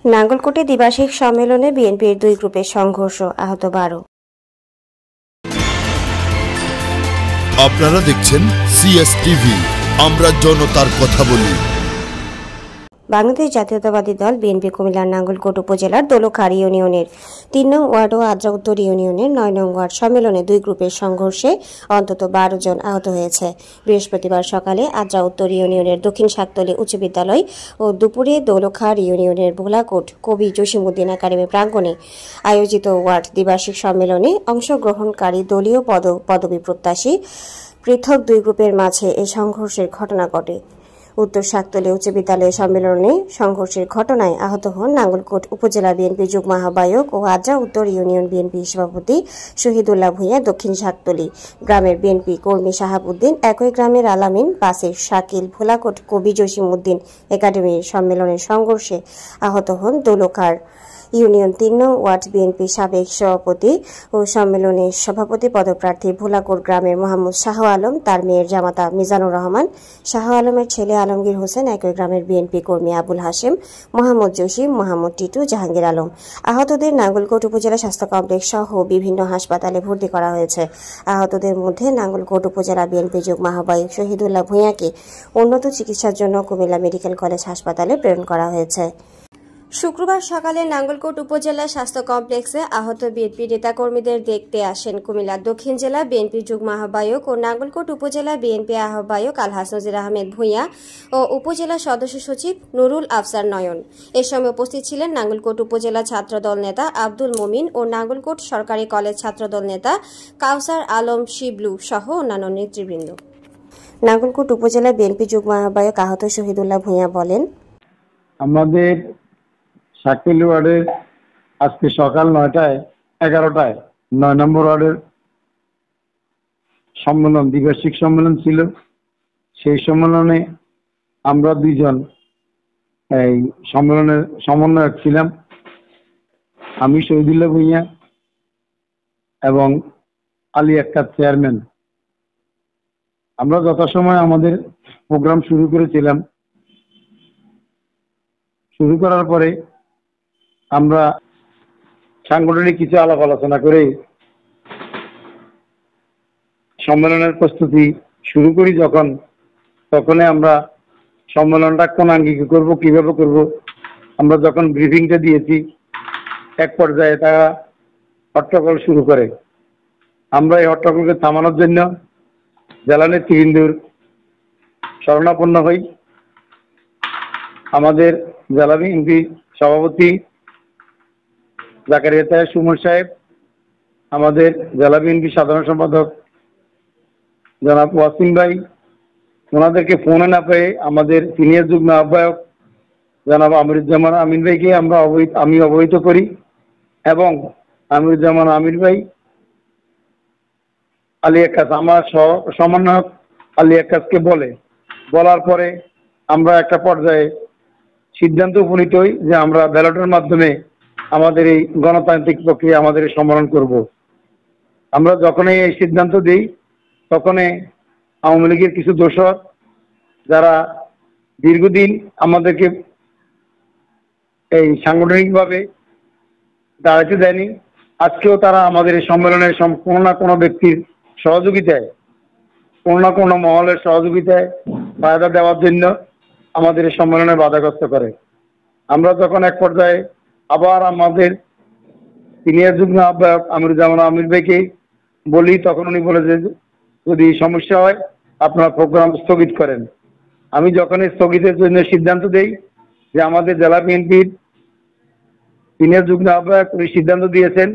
নাঙ্গলকোটে দ্বিবার্ষিক সম্মেলনে বিএনপির দুই গ্রুপের সংঘর্ষ, আহত 12। আপনারা দেখছেন সিএসটিভি, আমরা জনতার কথা বলি। বাংলাদেশ জাতীয়তাবাদী দল বিএনপি কুমিল্লার নাঙ্গলকোট উপজেলার দোলখার ইউনিয়নের ৩ নং ওয়ার্ড ও আদ্রা উত্তর ইউনিয়নের ৯ নং ওয়ার্ড সম্মেলনে দুই গ্রুপের সংঘর্ষে অন্তত ১২ জন আহত হয়েছে। বৃহস্পতিবার সকালে আদ্রা উত্তর ইউনিয়নের দক্ষিণ শাকতলী উচ্চ বিদ্যালয় ও দুপুরে দোলখার ইউনিয়নের ভোলাকোট কবি জসিমউদ্দিন একাডেমি প্রাঙ্গণে আয়োজিত ওয়ার্ড দ্বিবার্ষিক সম্মেলনে অংশগ্রহণকারী দলীয় পদবি প্রত্যাশী পৃথক দুই গ্রুপের মাঝে এই সংঘর্ষের ঘটনা ঘটে। উত্তর শাকতলী উচ্চ বিদ্যালয় সম্মেলনে সংঘর্ষের ঘটনায় আহত হন নাঙ্গলকোট উপজেলা বিএনপি যুগ্ম আহ্বায়ক ও আদ্রা উত্তর ইউনিয়ন বিএনপি সভাপতি শহীদুল্লাহ ভূঁইয়া, দক্ষিণ শাকতলী গ্রামের বিএনপি কর্মী শাহাবুদ্দিন, একই গ্রামের আলামিন, পাশের শাকিল, ভোলাকোট কবি জসিমউদ্দিন একাডেমির সম্মেলনের সংঘর্ষে আহত হন দোলখার ইউনিয়ন ৩ নং ওয়ার্ড বিএনপি সাবেক সভাপতি ও সম্মেলনের সভাপতি পদপ্রার্থী ভোলাকোট গ্রামের মোহাম্মদ শাহ আলম, তার মেয়ের জামাতা মিজানুর রহমান, শাহ আলমের ছেলে আলমগীর হোসেন, একই গ্রামের বিএনপি কর্মী আবুল হাশেম, মোহাম্মদ জসিম, মোহাম্মদ টিটু, জাহাঙ্গীর আলম। আহতদের নাঙ্গলকোট উপজেলা স্বাস্থ্য কমপ্লেক্স সহ বিভিন্ন হাসপাতালে ভর্তি করা হয়েছে। আহতদের মধ্যে নাঙ্গলকোট উপজেলা বিএনপি যুগ্ম আহ্বায়ক শহীদুল্লাহ ভূঁইয়াকে উন্নত চিকিৎসার জন্য কুমিল্লা মেডিকেল কলেজ হাসপাতালে প্রেরণ করা হয়েছে। শুক্রবার সকালে নাঙ্গলকোট উপজেলা স্বাস্থ্য কমপ্লেক্সে আহত বিএনপি নেতাকর্মীদের দেখতে আসেন কুমিল্লা দক্ষিণ জেলা বিএনপি যুগ্ম আহ্বায়ক ও নাঙ্গলকোট উপজেলা বিএনপি আহ্বায়ক আলহাজ নজির আহমেদ ভূঁইয়া ও উপজেলা সদস্য সচিব নুরুল আফসার নয়ন। এ সময় উপস্থিত ছিলেন নাঙ্গলকোট উপজেলা ছাত্রদল নেতা আব্দুল মমিন ও নাঙ্গলকোট সরকারি কলেজ ছাত্রদল নেতা কাউসার আলম শিবলু সহ অন্যান্য নেতৃবৃন্দ। নাঙ্গলকোট উপজেলা বিএনপি যুগ্ম আহ্বায়ক আহত শহীদুল্লাহ ভূঁইয়া বলেন, আমাদের শাকিল ওয়ার্ডের আজকে সকাল ৯টায় ১১টায় ৯ নম্বর ওয়ার্ডের সম্মেলন, দ্বিবার্ষিক সম্মেলন ছিল। সেই সম্মেলনে আমরা দুইজন এই সম্মেলনের সমন্বয়ক ছিলাম, আমি শহীদুল্লাহ ভূঁইয়া এবং আলী আক্কার চেয়ারম্যান। আমরা যথাসময় আমাদের প্রোগ্রাম শুরু করেছিলাম। শুরু করার পরে আমরা সাংগঠনিক কিছু আলাপ আলোচনা করে সম্মেলনের প্রস্তুতি শুরু করি। তখনই আমরা সম্মেলনটা কোন আঙ্গিকে করব, কিভাবে করব, আমরা যখন ব্রিফিংটা দিয়েছি, এক পর্যায়ে তারা হট্টগোল শুরু করে। আমরা এই হট্টগোলকে থামানোর জন্য জেলা নেতৃবৃন্দর শরণাপন্ন হই। আমাদের জেলা বিএনপি সভাপতি জাকারিয়া তাহের সুমন সাহেব, আমাদের জেলা বিএনপি সাধারণ সম্পাদক জনাব ওয়াসিম ভাই, ওনাদেরকে ফোনে না পেয়ে আমাদের সিনিয়র যুগ্ম আহ্বায়ক জনাব আমিরুজ্জামান আমিন ভাইকে আমি অবহিত করি এবং আমিরুজ্জামান আমির ভাই আলী আক্কাস, আমার সমন্বয়ক আলী আক্কাসকে বলার পরে আমরা একটা পর্যায়ে সিদ্ধান্ত উপনীত হই যে আমরা ব্যালটের মাধ্যমে আমাদের এই গণতান্ত্রিক প্রক্রিয়া আমাদের সম্মেলন করব। আমরা যখনই এই সিদ্ধান্ত দিই, তখনই আওয়ামী লীগের কিছু দোসর যারা দীর্ঘদিন আমাদেরকে এই সাংগঠনিকভাবে দাঁড়াতে দেয়নি, আজকেও তারা আমাদের এই সম্মেলনের কোনো না কোনো ব্যক্তির সহযোগিতায়, কোনো না কোনো মহলের সহযোগিতায় বাধা দেওয়ার জন্য আমাদের এই সম্মেলনে বাধাগ্রস্ত করে। আমরা যখন এক পর্যায়ে আবার আমাদের সিনিয়র যুগ্ম আহ্বায়ক আমিরুজ্জামান আমির ভাইকে বলি, তখন উনি বলে যে যদি সমস্যা হয় আপনারা প্রোগ্রাম স্থগিত করেন। আমি যখন স্থগিতের জন্য সিদ্ধান্ত দেই যে আমাদের জেলা বিএনপির সিনিয়র যুগ্ম আহ্বায়ক উনি সিদ্ধান্ত দিয়েছেন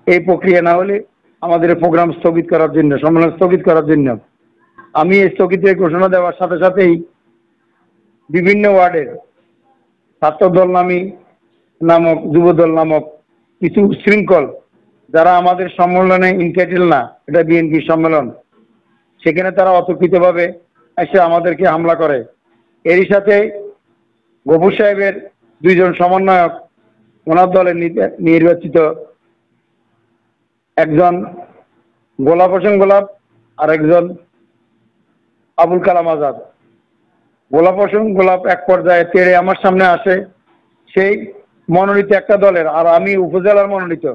এই প্রক্রিয়া না হলে আমাদের প্রোগ্রাম স্থগিত করার জন্য, সম্মেলন স্থগিত করার জন্য, আমি এই স্থগিতের ঘোষণা দেওয়ার সাথে সাথেই বিভিন্ন ওয়ার্ডের ছাত্রদল নামক যুবদল নামক কিছু শৃঙ্খল যারা আমাদের সম্মেলনে ইনটাইটেল না, এটা বিএনপি সম্মেলন, সেখানে তারা অতর্কিতভাবে এসে আমাদেরকে হামলা করে। এরই সাথে গফুর সাহেবের দুইজন সমন্বয়ক, ওনার দলের নির্বাচিত একজন গোলাপ হোসেন গোলাপ আর একজন আবুল কালাম আজাদ। গোলাপ হোসেন গোলাপ এক পর্যায়ে তেড়ে আমার সামনে আসে, সেই মনোনীত একটা দলের, আর আমি উপজেলার মনোনীত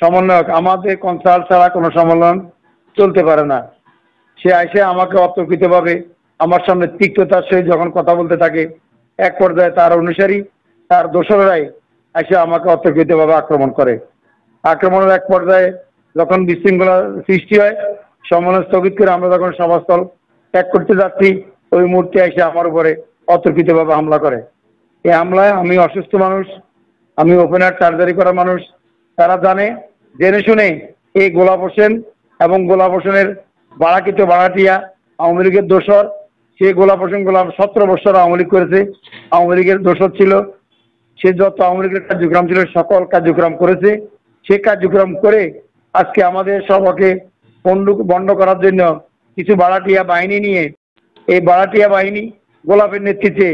সমন্বয়ক। আমাদের কনসাল্ট ছাড়া কোনো সম্মেলন চলতে পারে না। সে এসে আমাকে অতর্কিতভাবে আমার সামনে তিক্ততার সহিত যখন কথা বলতে থাকে, এক পর্যায়ে তার অনুসারী, তার দোসররাই এসে আমাকে অতর্কিতভাবে আক্রমণ করে। আক্রমণের এক পর্যায়ে যখন বিশৃঙ্খলা সৃষ্টি হয়, সম্মেলন স্থগিত করে আমরা যখন সভাস্থল ত্যাগ করতে যাচ্ছি, ওই মুহূর্তে এসে আমার উপরে অতর্কিতভাবে হামলা করে। এই হামলায় আমি অসুস্থ মানুষ, আমি ওপেন হার্ট সার্জারি করা মানুষ, তারা জানে, জেনে শুনে এই গোলাপ হোসেন এবং গোলাপ হোসেনের বাড়াকৃত বাড়াটিয়া আওয়ামী লীগের দোসর। সে গোলাপ হোসেন 17 বছর আওয়ামী লীগ করেছে, আওয়ামী লীগের দোসর ছিল। সে যত আওয়ামী লীগের কার্যক্রম ছিল সকল কার্যক্রম করেছে। সে কার্যক্রম করে আজকে আমাদের সভাকে বন্ধ করার জন্য কিছু বাড়াটিয়া বাহিনী নিয়ে, এই বাড়াটিয়া বাহিনী গোলাপের নেতৃত্বে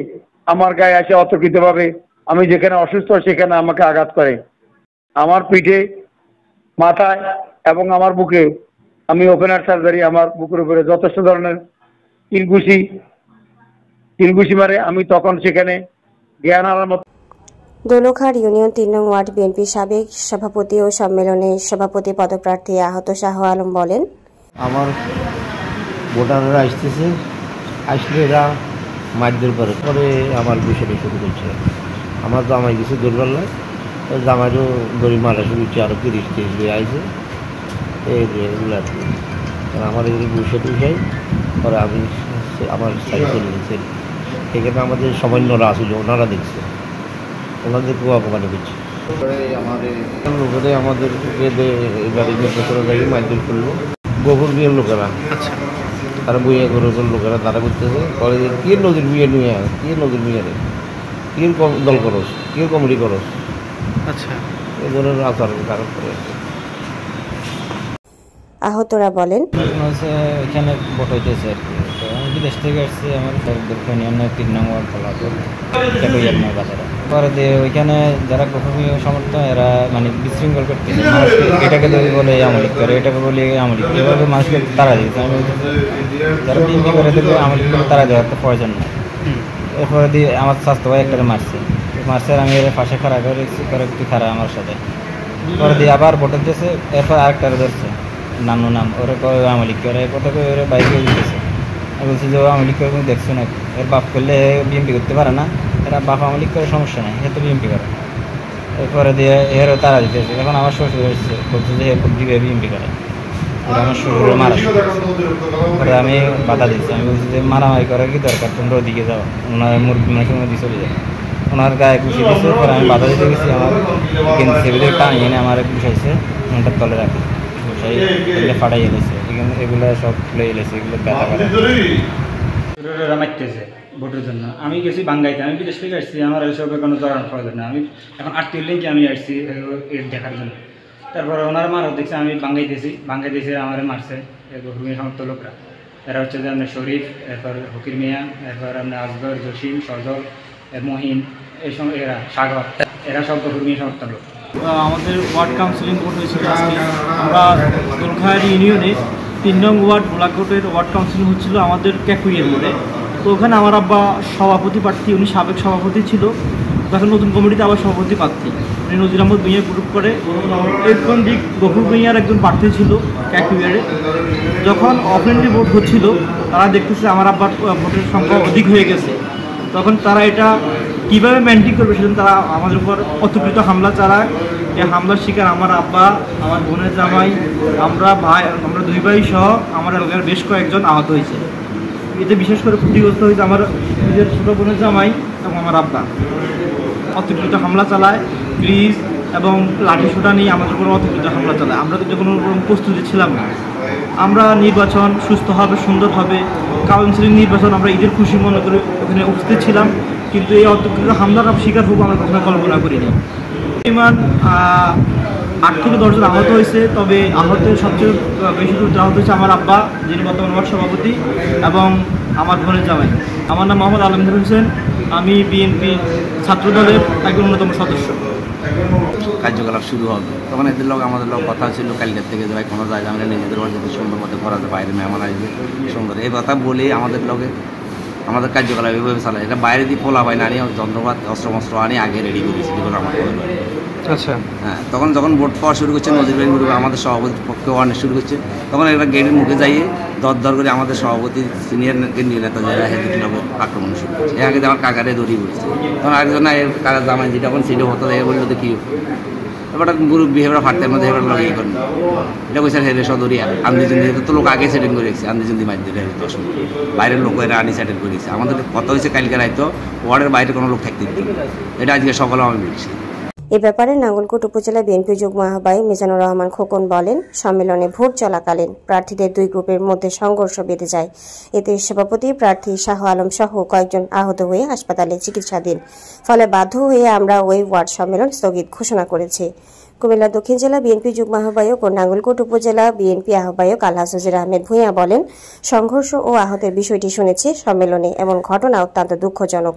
আমার গায়ে আসে অতর্কিতভাবে। আমি যেখানে অসুস্থ সেখানে আমাকে আঘাত করে, আমার পিঠে, মাথায় এবং আমার বুকে। আমি ওপেন হার্ট সার্জারি, আমার বুকের উপরে যথেষ্ট ধরনের কিলঘুষি মারে। আমি তখন সেখানে জ্ঞান হারার মতো। দোলখার ইউনিয়ন 3 নং ওয়ার্ড বিএনপি সাবেক সভাপতি ও সম্মেলনে সভাপতি পদপ্রার্থী আহত শাহ আলম বলেন, আমার ভোটাররা আসতেছে, আসলে এরা মারধর করে, পরে আমার বিষয়টা শুরু করছে। আমার জামাই কিছু দুর্বলয়, ওই জামাইরও দড়ি মারা শুরু হচ্ছে, আরও 30-30 দিয়ে আইছে এইগুলো আর কি। আমার এগুলো বিষয় পরে আমি আমার সাইড চলে গেছি। এখানে আমাদের সামান্যরা আসলে ওনারা দেখছে, ওনাদের খুব অপমান করছে। লোকেরা আমাদের এবারে যাই মারধর করলো, গোবর বিয়ের লোকেরা, তারা বইয়া করে লোকেরা তারা করতেছে, কে নদীর বিয়ে নিয়ে, কে নদীর বিয়ে নেই, কে দল করস, কে কমিটি করস। আচ্ছা, এই ধরনের আচার কারণ করে। আহতরা বলেন, এখানে ভোট হইতেছে আর কি। তো আমি বিদেশ থেকে আসছি, আমার ইউনিয়ন 3 নং ওয়ার্ড বাজারে। পরে দিয়ে ওইখানে যারা গভর্নমেন্ট সমর্থন, এরা মানে বিশৃঙ্খল করতেছে মানুষকে, এটাকে যদি বলে আমলিক করে, এটাকে বলে আমলিক, এভাবে মানুষকে তারা দিচ্ছে। আমি যারা বিএনপি করে দেবে আমলিক করে তারা দেওয়ার তো প্রয়োজন নেই। এরপরে দিয়ে আমার স্বাস্থ্য ভাই একটা মারছে, আর আমি এর পাশে খারাপ করে রেখেছি, করে একটু খারাপ আমার সাথে। পরে দিয়ে আবার ভোটের দিয়েছে, এরপর আরেকটারে ধরছে নানু নাম, ওরা আমলিক করে, কথা করে ওরা বাইকে দিতেছে। আমি বলছি যে ও আমলিক করে তুমি দেখছো না, এর বাপ করলে বিএমপি করতে পারে না, এরা বাপ আমলিক করে সমস্যা নেই, এ তো বিএমপি করে। এরপরে দিয়ে এরও তারা দিতেছে। এখন আমার শ্বশুর এসেছে, বলছে যে এরপর দিবে বিএমপি করে, এটা আমার শ্বশুরের মারা। পরে আমি বাধা দিচ্ছি, আমি বলছি যে মারামারি করার কি দরকার, তোমরা ওদিকে যাও, ওনার মুরগি মানুষের মধ্যে চলে যায়। ওনার গায়ে ঘুষি দিচ্ছে, পরে আমি বাধা দিতে গেছি, আমার গেঞ্জি সেভিদের টানিয়ে এনে আমার ঘুষাইছে, ওনাটার তলে রাখি ঘুষাই এগুলো ফাটাই এলেছে, এগুলো সব খুলে এলেছে, এগুলো ব্যথা করে মারতেছে ভোটের জন্য। আমি গেছি বাঙ্গাইতে, আমি বিদেশ থেকে আসছি, আমার এসব কোনো জড়ানোর প্রয়োজন না। আমি এখন আত্মীয় লিঙ্কে আমি আসছি দেখার জন্য। তারপরে ওনারা মারা দেখছি, আমি বাঙ্গাইতেছি আমার মারছে গভর্নমেন্ট সমস্ত লোকরা। এরা হচ্ছে যে আপনার শরীফ, এরপর হকির মিয়া, এরপর আপনার আসগর, জসিম, সজল, মহিন, এই সময় এরা সাগর, এরা সব গভর্নমেন্ট সমস্ত লোক। আমাদের ওয়ার্ড কাউন্সিলিং ভোট হয়েছিল আজকে। আমরা দোলখাহারি ইউনিয়নে 3 নং ওয়ার্ড গোলাঘাটের ওয়ার্ড কাউন্সিলিং হচ্ছিল আমাদের ক্যাকুইয়ের মোড়ে। তো ওখানে আমার আব্বা সভাপতি প্রার্থী, উনি সাবেক সভাপতি ছিল, তখন নতুন কমিটিতে আবার সভাপতি প্রার্থী। উনি নজির আহমদ ভূঁইয়া গ্রুপ করে। এরকম দিক গফুর ভূঁইয়ার একজন প্রার্থী ছিল ক্যাকুইয়ারে। যখন অফেন্ডলি ভোট হচ্ছিল, তারা দেখতেছে আমার আব্বার ভোটের সংখ্যা অধিক হয়ে গেছে। তখন তারা এটা কীভাবে মেনটেন করবে সেজন্য তারা আমাদের উপর অতর্কিত হামলা চালায়। এই হামলার শিকার আমার আব্বা, আমার বোনের জামাই, আমরা 2 ভাই সহ আমার এলাকার বেশ কয়েকজন আহত হয়েছে। এতে বিশেষ করে ক্ষতিগ্রস্ত হয়েছে আমার নিজের ছোটো বোনের জামাই এবং আমার আব্বা। অতর্কিত হামলা চালায়, ব্রিজ এবং লাঠি সোটা নিয়ে আমাদের উপর অতর্কিত হামলা চালায়। আমরা তো কোনো প্রস্তুতি ছিলাম না। আমরা নির্বাচন সুস্থ হবে, সুন্দর হবে, কাউন্সিলিং নির্বাচন আমরা ঈদের খুশি মনে করে ওখানে উপস্থিত ছিলাম, কিন্তু এই অতর্কিত হামলার শিকার হবো আমরা কখনো কল্পনা করিনি। পরিমাণ 8 থেকে 10 জন আহত হয়েছে, তবে আহতের সবচেয়ে বেশি গুরুত্ব আহত হয়েছে আমার আব্বা, যিনি বর্তমান ওয়ার্ড সভাপতি, এবং আমার বোনের জামাই। আমার নাম মোহাম্মদ আলমগীর হোসেন, আমি বিএনপি ছাত্রদলের একজন অন্যতম সদস্য। কার্যকলাপ শুরু হবে তখন এদের লোক আমাদের লোক কথা ছিল কালকের থেকে যে ভাই কোনো জায়গা আমরা নিজেদের বাড়ি যদি সুন্দর মতো করা যায়, বাইরে মেহমান আসবে সুন্দর, এই কথা বলে আমাদের লোকে আমাদের কার্যকলাপ এভাবে চালায়। এটা বাইরে দিয়ে পোলা হয় না আনি যন্ত্রপাত অস্ত্র আনি আগে রেডি করেছি যেগুলো আমার আচ্ছা। হ্যাঁ, তখন যখন ভোট পাওয়া শুরু করছে নজির বাহিনী গ্রুপে আমাদের সভাপতির পক্ষে অনেক শুরু করছে, তখন একটা গেটের মুখে যাইয়ে দর করে আমাদের সভাপতি সিনিয়র কেন্দ্রীয় নেতা যারা হেঁটে আক্রমণ শুরু করছে। এর আগে আমার কাকারে দড়িয়ে পড়েছে, তখন আরেকজন কাকা জামাই যেটা এখন সেটা হতো এ বললো দেখি এবার গ্রুপ বিহেভিয়ার ফাটতের মধ্যে এবার লাগিয়ে করেন এটা কইছেন হেরে সদরিয়া আন্দিজন্দি তো লোক আগে সেটেল করে রেখেছে, আন্দিজন্দি মাইর দিয়ে দশ বাইরের লোক এরা আনি সেটেল করে রেখেছে। আমাদের কথা হয়েছে কালকে রাইতো ওয়ার্ডের বাইরে কোনো লোক থাকতে দিত, এটা আজকে সকালে আমি বলছি। এ ব্যাপারে নাঙ্গলকোট উপজেলা বিএনপি যুগ্ম আহ্বায়ক মিজানুর রহমান খোকন বলেন, সম্মেলনে ভোট চলাকালীন প্রার্থীদের দুই গ্রুপের মধ্যে সংঘর্ষ বেঁধে যায়। এতে সভাপতি প্রার্থী শাহ আলম সহ কয়েকজন আহত হয়ে হাসপাতালে চিকিৎসাধীন। ফলে বাধ্য হয়ে আমরা ওই ওয়ার্ড সম্মেলন স্থগিত ঘোষণা করেছি। কুমিল্লা দক্ষিণ জেলা বিএনপি যুগ্ম আহ্বায়ক ও নাঙ্গলকোট উপজেলা বিএনপি আহ্বায়ক আলহাজ নজির আহমেদ ভূঁইয়া বলেন, সংঘর্ষ ও আহতের বিষয়টি শুনেছি সম্মেলনে, এমন ঘটনা অত্যন্ত দুঃখজনক।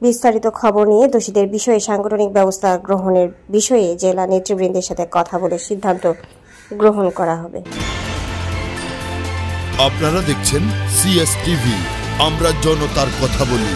বিস্তারিত খবর নিয়ে দোষীদের বিষয়ে সাংগঠনিক ব্যবস্থা গ্রহণের বিষয়ে জেলা নেতৃবৃন্দের সাথে কথা বলে সিদ্ধান্ত গ্রহণ করা হবে। আপনারা দেখছেন সিএসটিভি, আমরা জনতার কথা বলি।